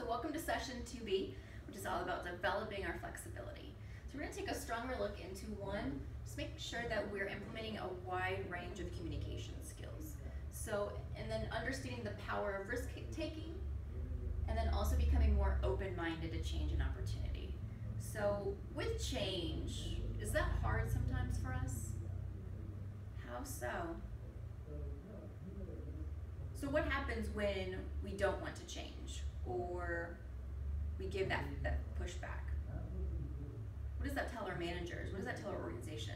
welcome to session 2B, which is all about developing our flexibility. So we're going to take a stronger look into one, just make sure that we're implementing a wide range of communication skills. So, and then understanding the power of risk taking, and then also becoming more open-minded to change and opportunity. So with change, is that hard sometimes for us? How so? So what happens when we don't want to change or we give that pushback? What does that tell our managers? What does that tell our organization?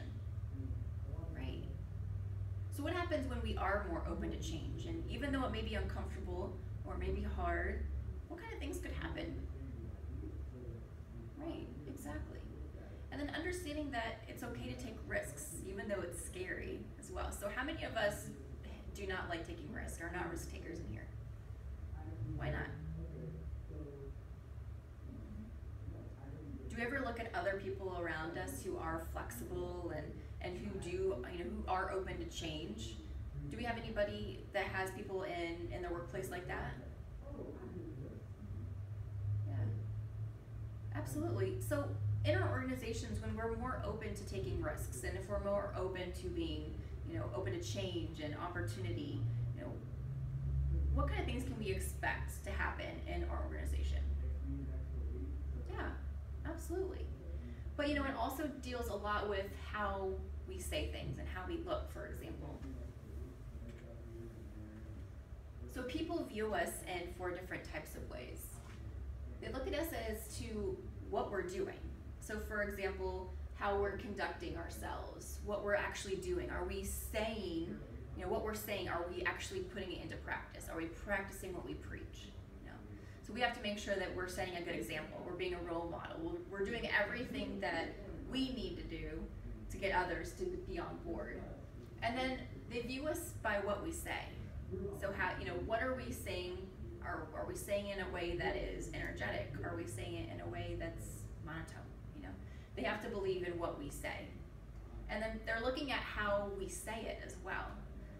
Right. So what happens when we are more open to change? And even though it may be uncomfortable or may be hard, what kind of things could happen? Right, exactly. And then understanding that it's okay to take risks, even though it's scary as well. So how many of us do not like taking risks, are not risk takers in here? Why not? Do we ever look at other people around us who are flexible and who do, who are open to change? Do we have anybody that has people in their workplace like that? Yeah, absolutely. So in our organizations, when we're more open to taking risks, and if we're more open to being, open to change and opportunity, what kind of things can we expect to happen in our organization? Yeah, absolutely. But it also deals a lot with how we say things and how we look, for example. So people view us in 4 different types of ways. They look at us as to what we're doing. So for example, how we're conducting ourselves, what we're actually doing. Are we saying, what we're saying, are we actually putting it into practice? Are we practicing what we preach? So we have to make sure that we're setting a good example. We're being a role model. We're doing everything that we need to do to get others to be on board. And then they view us by what we say. So how, what are we saying? Are we saying it in a way that is energetic? Are we saying it in a way that's monotone? They have to believe in what we say. And then they're looking at how we say it as well.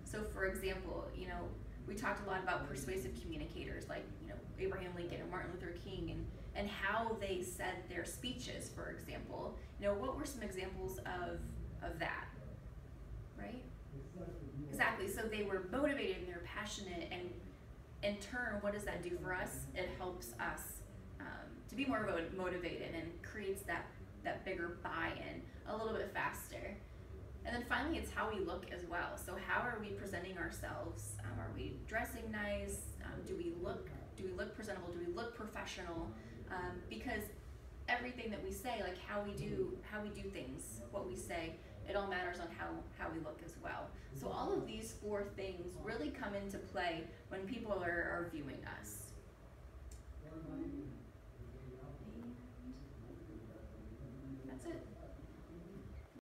So for example, we talked a lot about persuasive communicators like, Abraham Lincoln and Martin Luther King and how they said their speeches, for example. What were some examples of that, right? Exactly, so they were motivated and they're passionate, and in turn, what does that do for us? It helps us to be more motivated and creates that bigger buy-in a little bit faster. And then finally, it's how we look as well. So how are we presenting ourselves? Are we dressing nice? Do we look presentable? Do we look professional? Because everything that we say, like how we do things, what we say, it all matters on how we look as well. So all of these 4 things really come into play when people are viewing us. That's it.